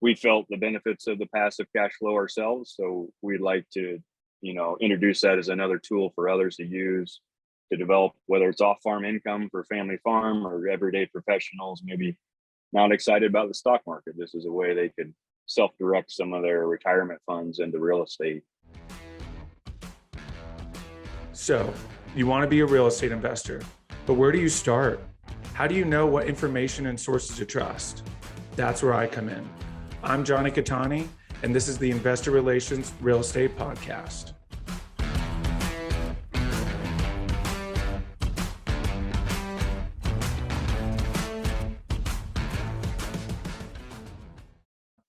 we felt the benefits of the passive cash flow ourselves. So we'd like to, introduce that as another tool for others to use to develop, whether it's off farm income for family farm or everyday professionals, maybe not excited about the stock market. This is a way they could self-direct some of their retirement funds into real estate. So you want to be a real estate investor, but where do you start? How do you know what information and sources to trust? That's where I come in. I'm Jonny Catani, and this is the Investor Relations Real Estate Podcast.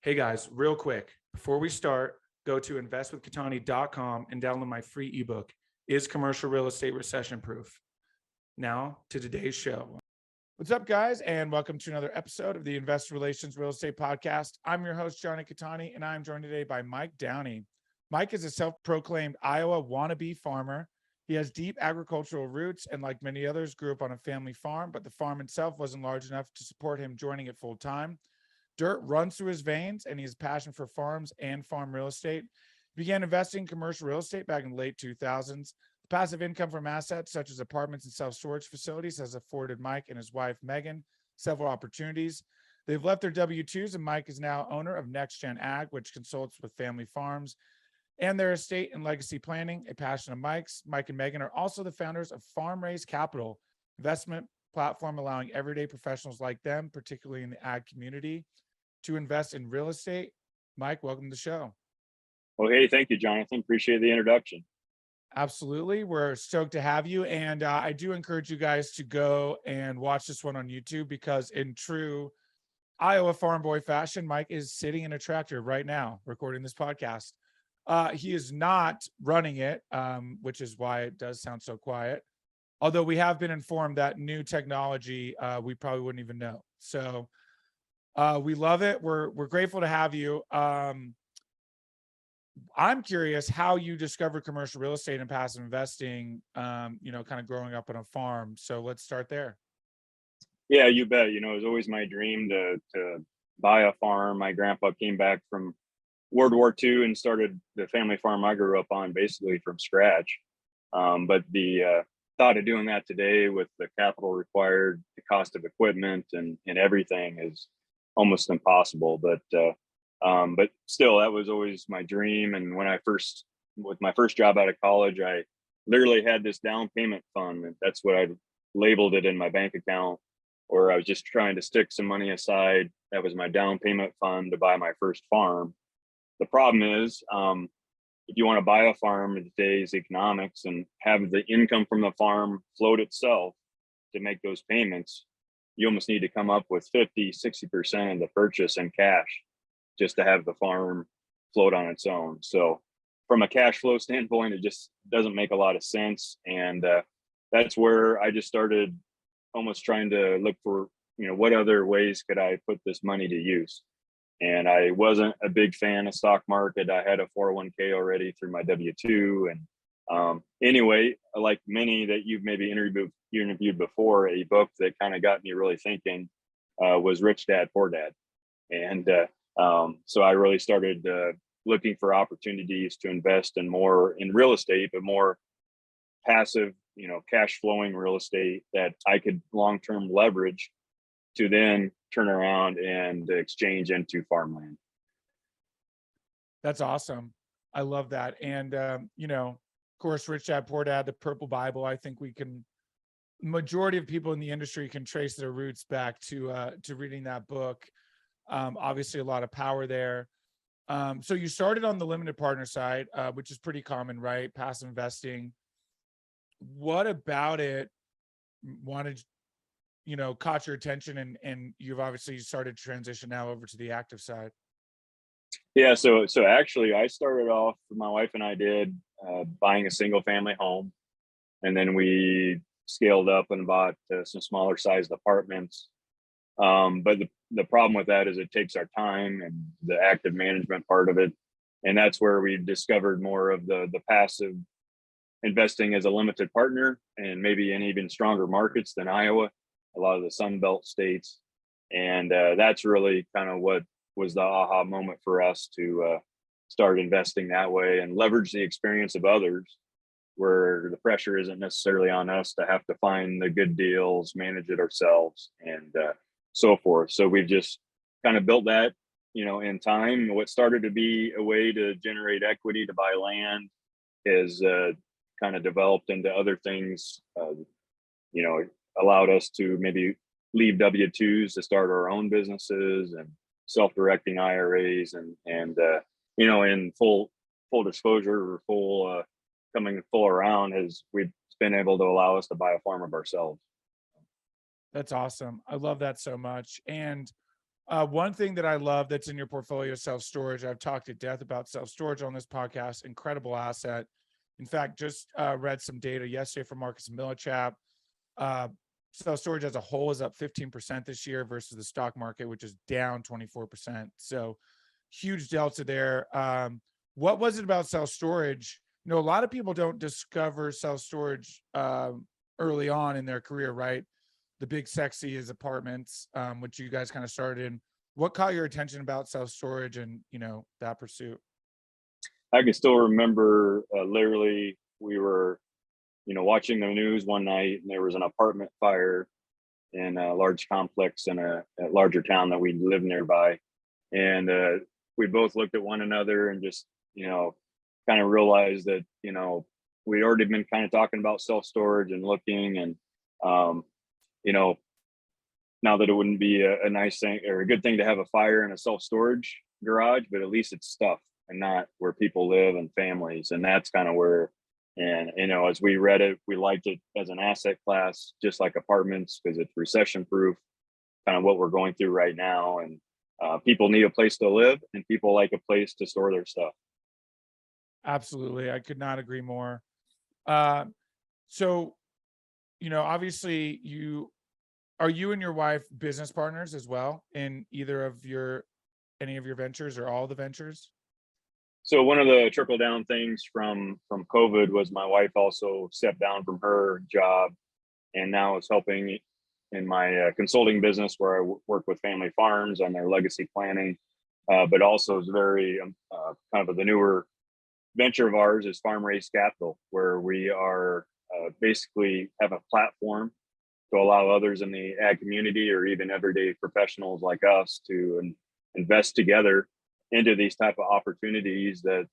Hey guys, real quick, before we start, go to investwithcatani.com and download my free ebook, Is Commercial Real Estate Recession Proof? Now to today's show. What's up, guys, and welcome to another episode of the Investor Relations Real Estate Podcast. I'm your host, Jonny Catani, and I'm joined today by Mike Downey. Mike is a self-proclaimed Iowa wannabe farmer. He has deep agricultural roots and, like many others, grew up on a family farm, but the farm itself wasn't large enough to support him joining it full-time. Dirt runs through his veins, and he has passion for farms and farm real estate. He began investing in commercial real estate back in the late 2000s. The passive income from assets such as apartments and self-storage facilities has afforded Mike and his wife, Megan, several opportunities. They've left their W-2s, and Mike is now owner of Next Gen Ag, which consults with family farms and their estate and legacy planning, a passion of Mike's. Mike and Megan are also the founders of Farm Raised Capital, investment platform allowing everyday professionals like them, particularly in the ag community, to invest in real estate. Mike, welcome to the show. Well, hey, thank you, Jonathan. Appreciate the introduction. Absolutely. We're stoked to have you. And I do encourage you guys to go and watch this one on YouTube, because in true Iowa farm boy fashion, Mike is sitting in a tractor right now recording this podcast. He is not running it, which is why it does sound so quiet. Although we have been informed that new technology, we probably wouldn't even know. So we love it. We're grateful to have you. I'm curious how you discovered commercial real estate and passive investing, kind of growing up on a farm. So let's start there. Yeah, you bet. It was always my dream to buy a farm. My grandpa came back from World War II and started the family farm I grew up on basically from scratch. But the thought of doing that today with the capital required, the cost of equipment and everything is almost impossible. But still, that was always my dream. And with my first job out of college, I literally had this down payment fund. And that's what I labeled it in my bank account, or I was just trying to stick some money aside. That was my down payment fund to buy my first farm. The problem is, if you want to buy a farm in today's economics and have the income from the farm float itself to make those payments, you almost need to come up with 50-60% of the purchase in cash just to have the farm float on its own. So from a cash flow standpoint, it just doesn't make a lot of sense. And that's where I just started almost trying to look for, what other ways could I put this money to use? And I wasn't a big fan of stock market. I had a 401k already through my W-2. And anyway, like many that you've maybe interviewed before, a book that kind of got me really thinking was Rich Dad, Poor Dad. And so I really started looking for opportunities to invest in more in real estate, but more passive, cash flowing real estate that I could long-term leverage to then turn around and exchange into farmland. That's awesome. I love that. And, of course, Rich Dad, Poor Dad, the Purple Bible, I think majority of people in the industry can trace their roots back to reading that book. Obviously a lot of power there. So you started on the limited partner side, which is pretty common, right? Passive investing. What about it caught your attention, and you've obviously started to transition now over to the active side? Yeah, so actually I started off, my wife and I did buying a single family home, and then we scaled up and bought some smaller sized apartments. But the problem with that is it takes our time and the active management part of it. And that's where we discovered more of the passive investing as a limited partner, and maybe in even stronger markets than Iowa, a lot of the Sun Belt states. And that's really kind of what was the aha moment for us to start investing that way and leverage the experience of others, where the pressure isn't necessarily on us to have to find the good deals, manage it ourselves, and so forth. So we've just kind of built that, in time. What started to be a way to generate equity to buy land is kind of developed into other things. Allowed us to maybe leave W-2s to start our own businesses and self-directing IRAs, and in full disclosure, or coming full around, has we've been able to allow us to buy a farm of ourselves. That's awesome. I love that so much. And one thing that I love that's in your portfolio is self-storage. I've talked to death about self-storage on this podcast. Incredible asset. In fact, just read some data yesterday from Marcus Millichap. Self-storage as a whole is up 15% this year versus the stock market, which is down 24%. So huge delta there. What was it about self-storage? A lot of people don't discover self-storage early on in their career, right? The big sexy is apartments, which you guys kind of started in. What caught your attention about self-storage and, that pursuit? I can still remember literally we were, watching the news one night, and there was an apartment fire in a large complex in a larger town that we lived nearby. And we both looked at one another and just, kind of realized that, we'd already been kind of talking about self-storage and looking, and, now that it wouldn't be a nice thing or a good thing to have a fire in a self-storage garage, but at least it's stuff and not where people live and families. And that's kind of where, and, as we read it, we liked it as an asset class, just like apartments, because it's recession proof, kind of what we're going through right now. And people need a place to live, and people like a place to store their stuff. Absolutely. I could not agree more. So, obviously are you and your wife business partners as well in any of your ventures or all the ventures? So one of the trickle down things from COVID was my wife also stepped down from her job, and now is helping in my consulting business, where I work with family farms on their legacy planning, but also is very kind of the newer venture of ours is Farm Raised Capital, where we are basically have a platform to allow others in the ag community, or even everyday professionals like us, to invest together into these type of opportunities that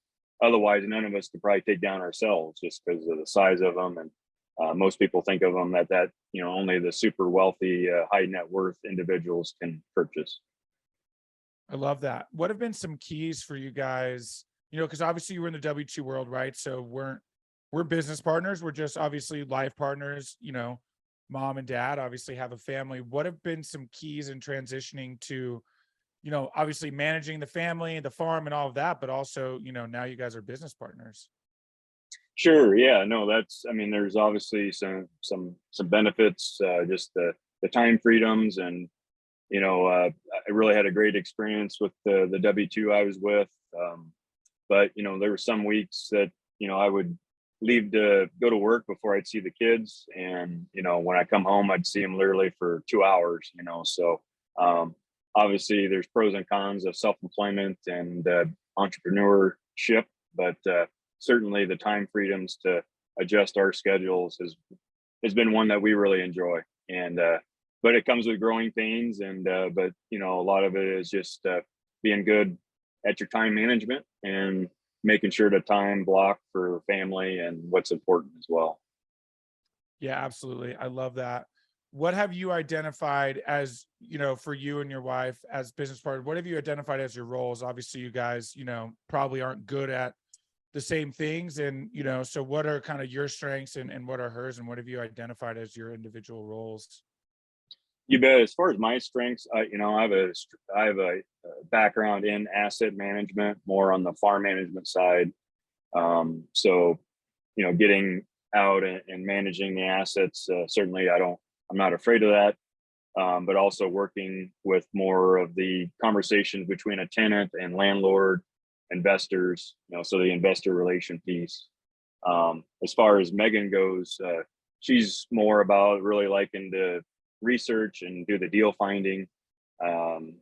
otherwise none of us could probably take down ourselves, just because of the size of them. And most people think of them that only the super wealthy, high net worth individuals can purchase. I love that. What have been some keys for you guys? Because obviously you were in the W-2 world, right? So we're business partners. We're just obviously life partners. Mom and dad obviously have a family. What have been some keys in transitioning to, obviously managing the family, the farm, and all of that, but also, now you guys are business partners? Sure. Yeah. No, there's obviously some benefits, just the time freedoms, and I really had a great experience with the W-2 I was with. But there were some weeks that I would leave to go to work before I'd see the kids, and when I come home, I'd see them literally for 2 hours. So obviously there's pros and cons of self-employment and entrepreneurship, but certainly the time freedoms to adjust our schedules has been one that we really enjoy. And but it comes with growing pains, and but a lot of it is just being good at your time management and making sure to time block for family and what's important as well. Yeah, absolutely. I love that. What have you identified as, for you and your wife as business partners, what have you identified as your roles? Obviously you guys, probably aren't good at the same things. And, so what are kind of your strengths and what are hers, and what have you identified as your individual roles? You bet. As far as my strengths, I have a background in asset management, more on the farm management side. So, getting out and managing the assets, certainly I'm not afraid of that. But also working with more of the conversations between a tenant and landlord, investors, so the investor relation piece. As far as Megan goes, she's more about really liking to research and do the deal finding.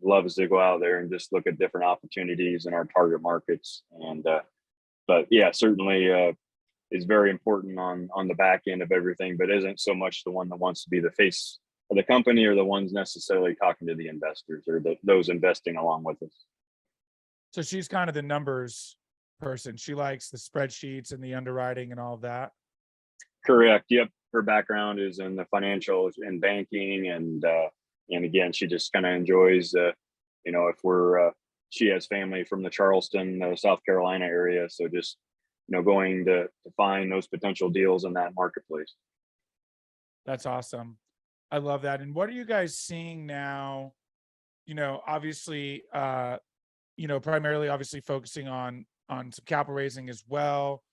loves to go out there and just look at different opportunities in our target markets. And but yeah, certainly is very important on the back end of everything, but isn't so much the one that wants to be the face of the company or the ones necessarily talking to the investors or those investing along with us. So she's kind of the numbers person. She likes the spreadsheets and the underwriting and all of that. Correct. Yep. Her background is in the financials and banking, and again, she just kind of enjoys, if she has family from the Charleston, South Carolina area, so just going to find those potential deals in that marketplace. That's awesome. I love that. And what are you guys seeing now? Obviously, primarily obviously focusing on some capital raising as well.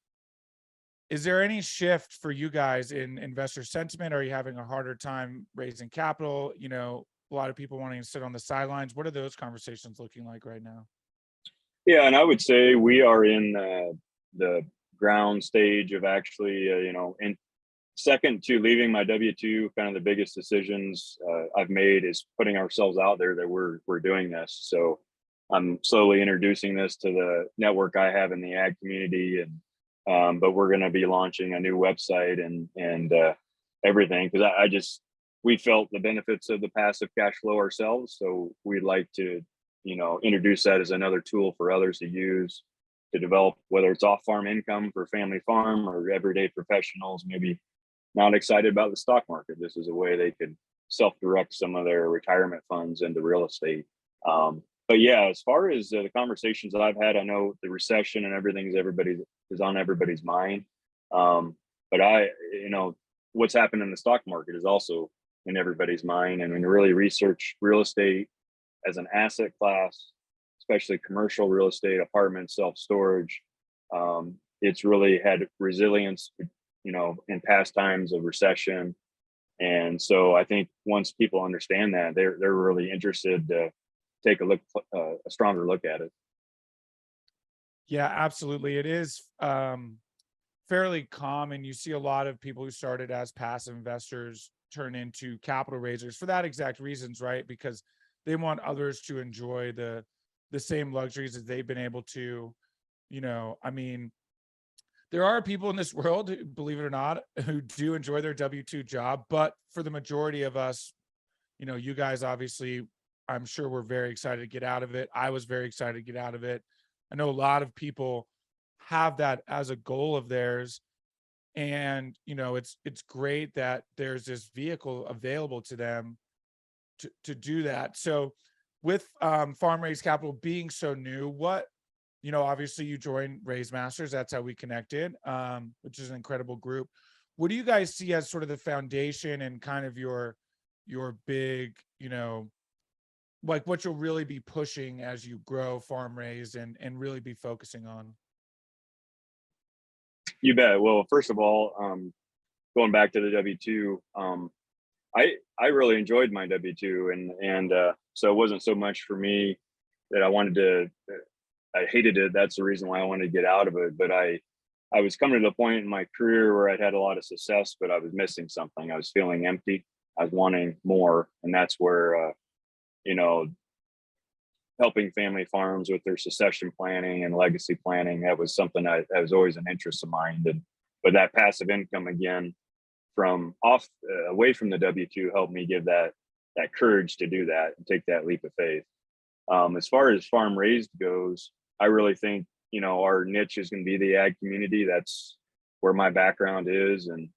Is there any shift for you guys in investor sentiment? Are you having a harder time raising capital? A lot of people wanting to sit on the sidelines. What are those conversations looking like right now? Yeah, and I would say we are in the ground stage of actually, in second to leaving my W-2, kind of the biggest decisions I've made is putting ourselves out there that we're doing this. So I'm slowly introducing this to the network I have in the ag community, and but we're going to be launching a new website and everything, because we felt the benefits of the passive cash flow ourselves. So we'd like to, introduce that as another tool for others to use to develop, whether it's off-farm income for family farm or everyday professionals, maybe not excited about the stock market. This is a way they could self-direct some of their retirement funds into real estate. But yeah, as far as the conversations that I've had, I know the recession and everything is on everybody's mind. But what's happened in the stock market is also in everybody's mind. And when you really research real estate as an asset class, especially commercial real estate, apartments, self-storage, it's really had resilience, in past times of recession. And so I think once people understand that, they're really interested to take a stronger look at it. Yeah, absolutely. It is fairly common. You see a lot of people who started as passive investors turn into capital raisers for that exact reasons, right? Because they want others to enjoy the same luxuries as they've been able to. There are people in this world, believe it or not, who do enjoy their W-2 job, but for the majority of us, you guys obviously, I'm sure we're very excited to get out of it. I was very excited to get out of it. I know a lot of people have that as a goal of theirs. And, it's great that there's this vehicle available to them to do that. So with Farm Raised Capital being so new, obviously you joined Raise Masters. That's how we connected, which is an incredible group. What do you guys see as sort of the foundation and kind of your big, like what you'll really be pushing as you grow Farm Raised and really be focusing on? You bet. Well, first of all, going back to the W-2, I really enjoyed my W-2, and so it wasn't so much for me that I hated it. That's the reason why I wanted to get out of it. But I was coming to the point in my career where I'd had a lot of success, but I was missing something. I was feeling empty. I was wanting more, and that's where helping family farms with their succession planning and legacy planning, that was something that was always an interest of mine. But that passive income, again, from away from the W-2, helped me give that courage to do that and take that leap of faith. As far as farm raised goes, I really think, our niche is going to be the ag community. That's where my background is and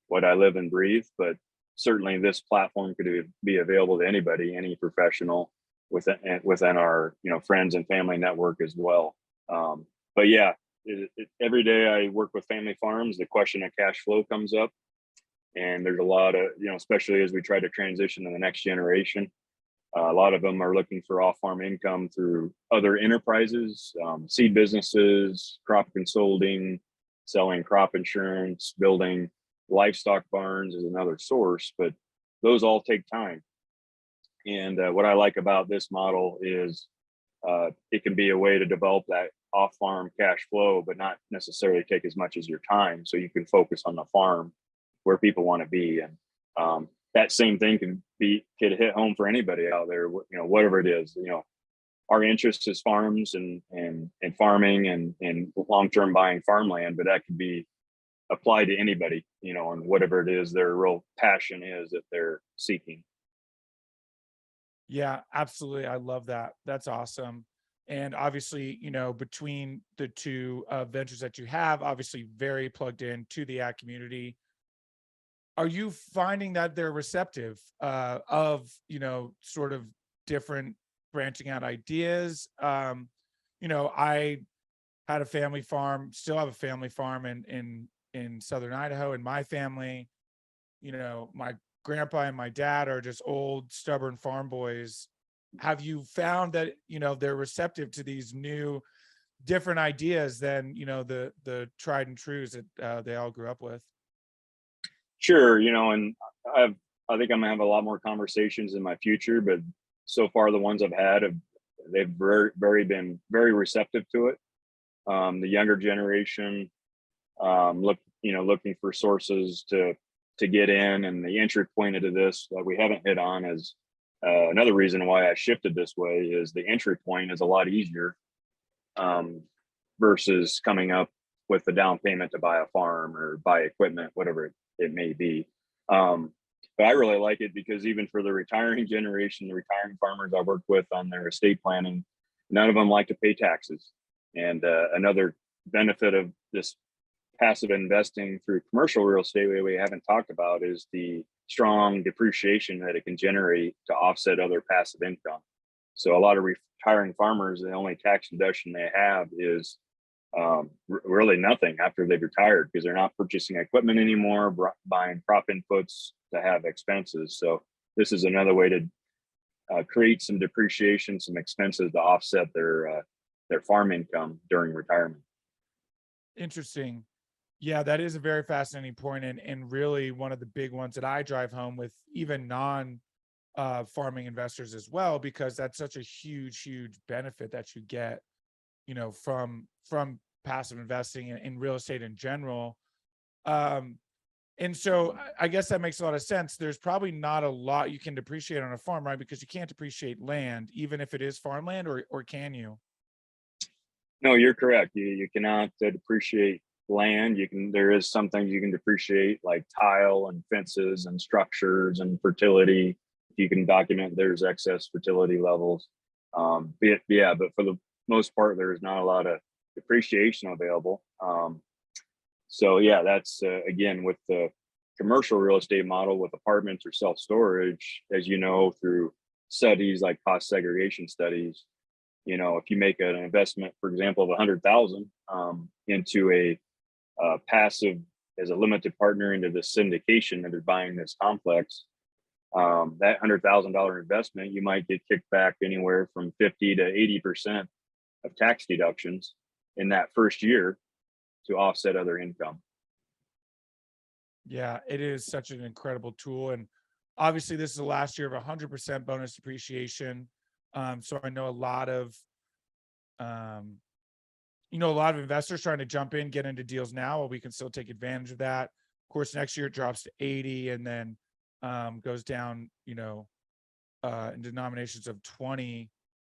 what I live and breathe. But certainly this platform could be available to anybody, any professional within our, friends and family network as well. But yeah, every day I work with family farms, the question of cash flow comes up. And there's a lot of, especially as we try to transition to the next generation, a lot of them are looking for off-farm income through other enterprises, seed businesses, crop consulting, selling crop insurance, building livestock barns is another source, but those all take time. And what I like about this model is it can be a way to develop that off-farm cash flow, but not necessarily take as much as your time. So you can focus on the farm where people want to be. And that same thing could hit home for anybody out there, whatever it is. Our interest is farms and farming and long-term buying farmland, but that could be applied to anybody, and whatever it is their real passion is that they're seeking. Yeah, absolutely. I love that. That's awesome. And obviously, between the two ventures that you have, obviously very plugged in to the ag community. Are you finding that they're receptive of, sort of different branching out ideas? I had a family farm, still have a family farm in southern Idaho, and my family, my grandpa and my dad are just old, stubborn farm boys. Have you found that, they're receptive to these new, different ideas than, the tried and trues that they all grew up with? Sure, and I think I'm gonna have a lot more conversations in my future, but so far the ones I've had they've been very receptive to it. The younger generation, looking for sources to get in, and the entry point into this that we haven't hit on is another reason why I shifted this way is the entry point is a lot easier versus coming up with the down payment to buy a farm or buy equipment, whatever it may be. But I really like it because even for the retiring generation, the retiring farmers I worked with on their estate planning, none of them like to pay taxes. And another benefit of this passive investing through commercial real estate we haven't talked about is the strong depreciation that it can generate to offset other passive income. So a lot of retiring farmers, the only tax deduction they have is really nothing after they've retired because they're not purchasing equipment anymore, buying crop inputs to have expenses. So this is another way to create some depreciation, some expenses to offset their farm income during retirement. Interesting. Yeah, that is a very fascinating point, and really one of the big ones that I drive home with even non farming investors as well, because that's such a huge benefit that you get, from passive investing in real estate in general. And so I guess that makes a lot of sense. There's probably not a lot you can depreciate on a farm, right? Because you can't depreciate land, even if it is farmland, or can you? No, you're correct. You cannot depreciate land. There is some things you can depreciate like tile and fences and structures and fertility. You can document there's excess fertility levels. But for the most part, there is not a lot of depreciation available. So yeah, that's again with the commercial real estate model with apartments or self-storage, as you know, through studies like cost segregation studies, if you make an investment, for example, of 100,000 into a passive as a limited partner into the syndication that is buying this complex, that $100,000 investment, you might get kicked back anywhere from 50 to 80% of tax deductions in that first year to offset other income. Yeah, it is such an incredible tool. And obviously this is the last year of 100% bonus depreciation. So I know a lot of, a lot of investors trying to jump in, get into deals now, while we can still take advantage of that. Of course, next year it drops to 80 and then goes down, in denominations of 20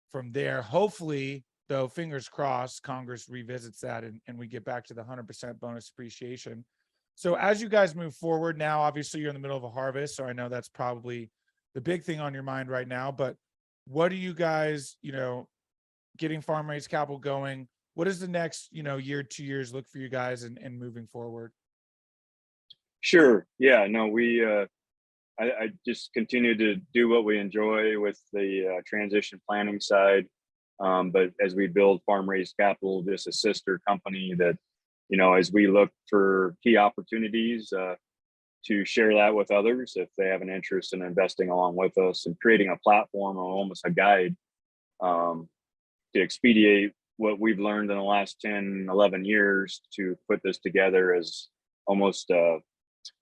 from there. Hopefully, though, fingers crossed, Congress revisits that and we get back to the 100% bonus depreciation. So as you guys move forward now, obviously you're in the middle of a harvest, so I know that's probably the big thing on your mind right now, but what do you guys, getting farm raised capital going, what does the next, year, 2 years look for you guys and moving forward? Sure. Yeah. No, I just continue to do what we enjoy with the transition planning side. But as we build farm raised capital, just a sister company that, as we look for key opportunities to share that with others, if they have an interest in investing along with us and creating a platform or almost a guide to expedite what we've learned in the last 10, 11 years to put this together as almost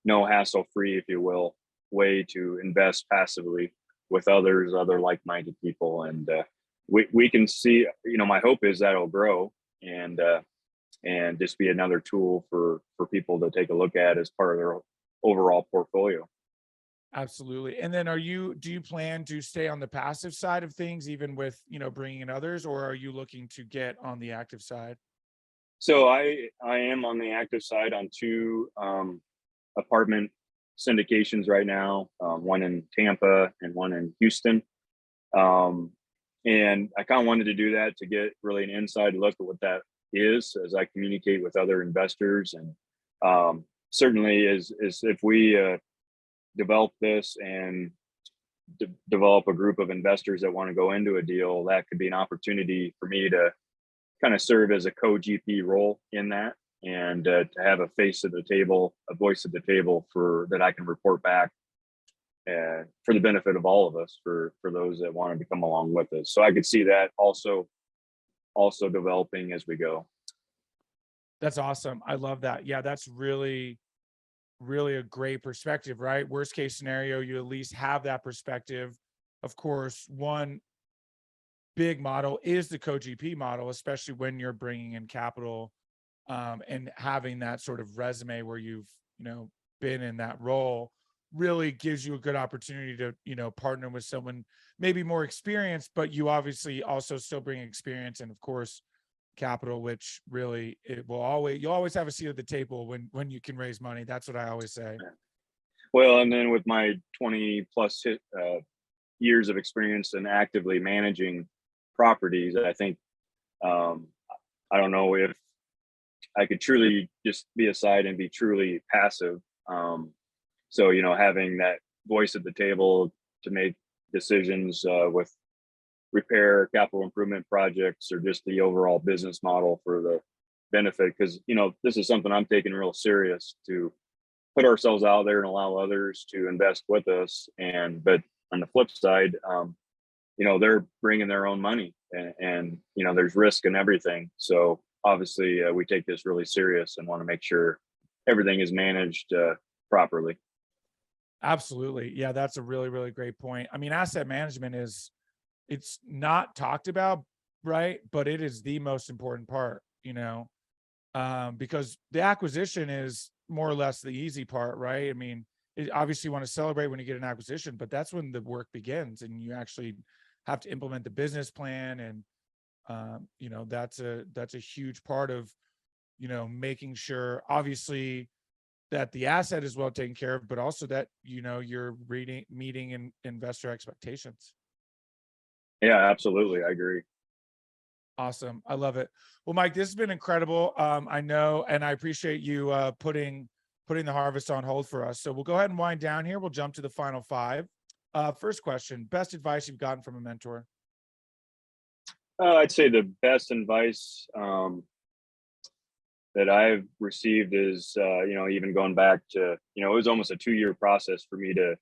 no hassle free, if you will, way to invest passively with other like-minded people. And we can see, my hope is that'll grow and just be another tool for people to take a look at as part of their overall portfolio. Absolutely. And then do you plan to stay on the passive side of things, even with, bringing in others, or are you looking to get on the active side? So I am on the active side on two apartment syndications right now, one in Tampa and one in Houston. Um, and I kind of wanted to do that to get really an inside look at what that is as I communicate with other investors. And certainly, is if we develop this and develop a group of investors that want to go into a deal, that could be an opportunity for me to kind of serve as a co-GP role in that, and to have a face at the table, a voice at the table for that I can report back for the benefit of all of us, for those that want to come along with us. So I could see that also developing as we go. That's awesome. I love that. Yeah, that's really, really a great perspective, right? Worst case scenario, you at least have that perspective. Of course, one big model is the co-GP model, especially when you're bringing in capital, and having that sort of resume where you've, been in that role really gives you a good opportunity to, partner with someone maybe more experienced, but you obviously also still bring experience and of course capital, which really you'll always have a seat at the table when you can raise money. That's what I always say. Well, and then with my 20 plus years of experience in actively managing properties, I think um, I don't know if I could truly just be aside and be truly passive. So, having that voice at the table to make decisions with repair, capital improvement projects, or just the overall business model for the benefit. Because, this is something I'm taking real serious, to put ourselves out there and allow others to invest with us. But on the flip side, they're bringing their own money, and there's risk in everything. So obviously, we take this really serious and want to make sure everything is managed properly. Absolutely. Yeah, that's a really, really great point. I mean, asset management it's not talked about, right? But it is the most important part, because the acquisition is more or less the easy part, right? I mean, obviously you want to celebrate when you get an acquisition, but that's when the work begins and you actually have to implement the business plan. And, that's a huge part of, making sure obviously that the asset is well taken care of, but also that, you're meeting investor expectations. Yeah, absolutely. I agree. Awesome. I love it. Well, Mike, this has been incredible. I know, and I appreciate you putting the harvest on hold for us. So we'll go ahead and wind down here. We'll jump to the final five. First question, best advice you've gotten from a mentor? I'd say the best advice that I've received is, even going back to, it was almost a 2-year process for me to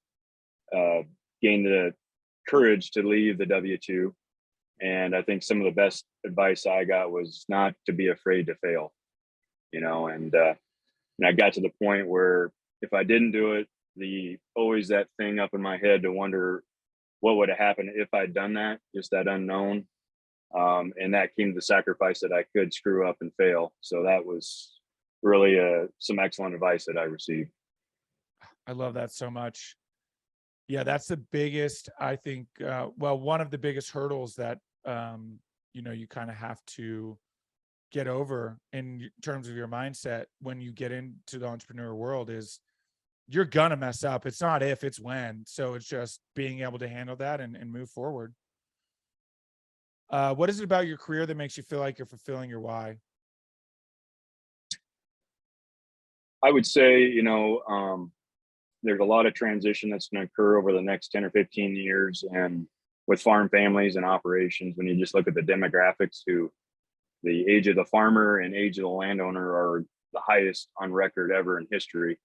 uh, gain the courage to leave the W-2. And I think some of the best advice I got was not to be afraid to fail, and I got to the point where if I didn't do it, always that thing up in my head to wonder what would have happened if I'd done that, just that unknown. And that came to the sacrifice that I could screw up and fail. So that was really some excellent advice that I received. I love that so much. Yeah, that's the biggest, I think, one of the biggest hurdles that, you kind of have to get over in terms of your mindset when you get into the entrepreneur world is you're gonna mess up. It's not if, it's when. So it's just being able to handle that and move forward. What is it about your career that makes you feel like you're fulfilling your why? I would say, there's a lot of transition that's going to occur over the next 10 or 15 years. And with farm families and operations, when you just look at the demographics, to the age of the farmer and age of the landowner are the highest on record ever in history.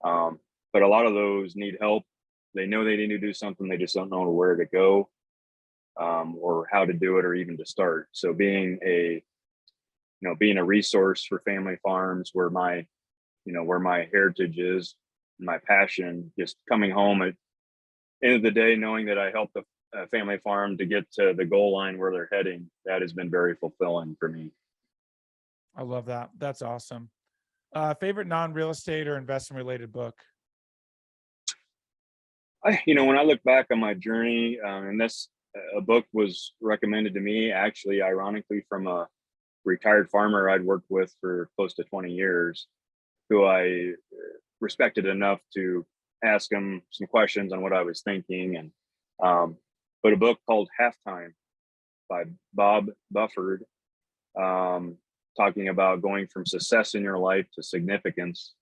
But a lot of those need help. They know they need to do something, they just don't know where to go, or how to do it, or even to start. So being a resource for family farms, where my heritage is, my passion, just coming home at the end of the day, knowing that I helped the family farm to get to the goal line where they're heading, that has been very fulfilling for me. I love that. That's awesome. Favorite non-real estate or investment related book? When I look back on my journey, and this a book was recommended to me, actually, ironically, from a retired farmer I'd worked with for close to 20 years, who I respected enough to ask him some questions on what I was thinking. And but a book called Halftime by Bob Bufford, talking about going from success in your life to significance.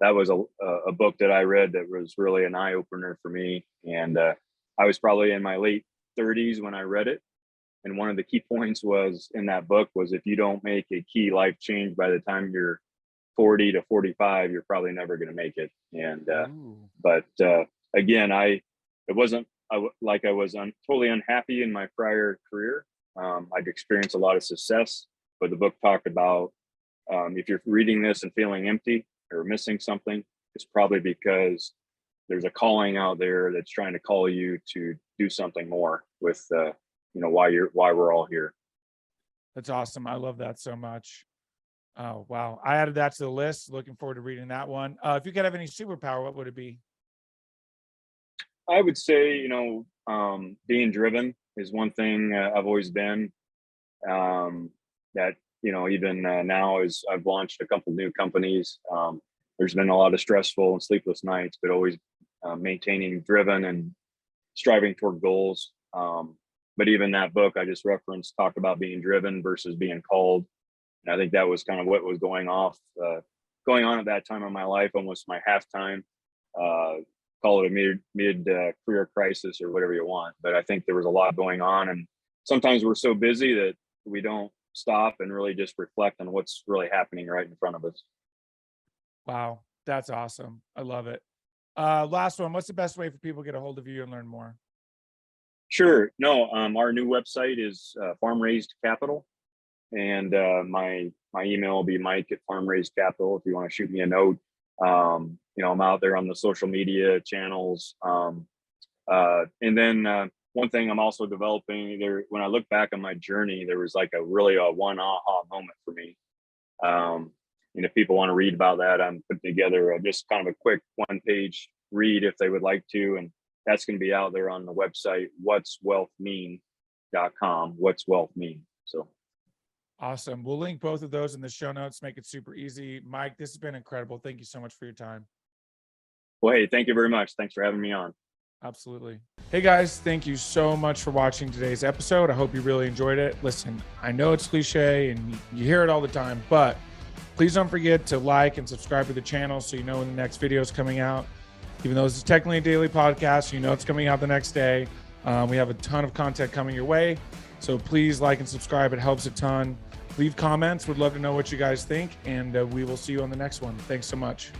That was a book that I read that was really an eye opener for me. And I was probably in my late 30s when I read it. And one of the key points was in that book was, if you don't make a key life change by the time you're 40 to 45, you're probably never going to make it. And but again, it wasn't like I was totally unhappy in my prior career. I'd experienced a lot of success, but the book talked about if you're reading this and feeling empty or missing something, it's probably because there's a calling out there that's trying to call you to do something more with why we're all here. That's awesome. I love that so much. Oh, wow. I added that to the list. Looking forward to reading that one. If you could have any superpower, what would it be? I would say, being driven is one thing I've always been. That, even now, as I've launched a couple new companies, there's been a lot of stressful and sleepless nights, but always maintaining driven and striving toward goals. But even that book I just referenced talked about being driven versus being called. And I think that was kind of what was going on at that time in my life, almost my halftime. Call it a mid career crisis or whatever you want. But I think there was a lot going on, and sometimes we're so busy that we don't stop and really just reflect on what's really happening right in front of us. Wow, that's awesome. I love it. Last one. What's the best way for people to get a hold of you and learn more? Sure. No, our new website is Farm Raised Capital, and my email will be Mike@FarmRaisedCapital if you want to shoot me a note. I'm out there on the social media channels. And then one thing I'm also developing there, when I look back on my journey, there was like a one aha moment for me. And if people want to read about that, I'm putting together just kind of a quick 1-page read if they would like to. And that's going to be out there on the website, whatswealthmean.com, What's Wealth Mean. So. Awesome. We'll link both of those in the show notes, make it super easy. Mike, this has been incredible. Thank you so much for your time. Well, hey, thank you very much. Thanks for having me on. Absolutely. Hey guys, thank you so much for watching today's episode. I hope you really enjoyed it. Listen, I know it's cliche and you hear it all the time, but please don't forget to like and subscribe to the channel so you know when the next video is coming out. Even though this is technically a daily podcast, you know it's coming out the next day. We have a ton of content coming your way. So please like and subscribe. It helps a ton. Leave comments. Would love to know what you guys think. And we will see you on the next one. Thanks so much.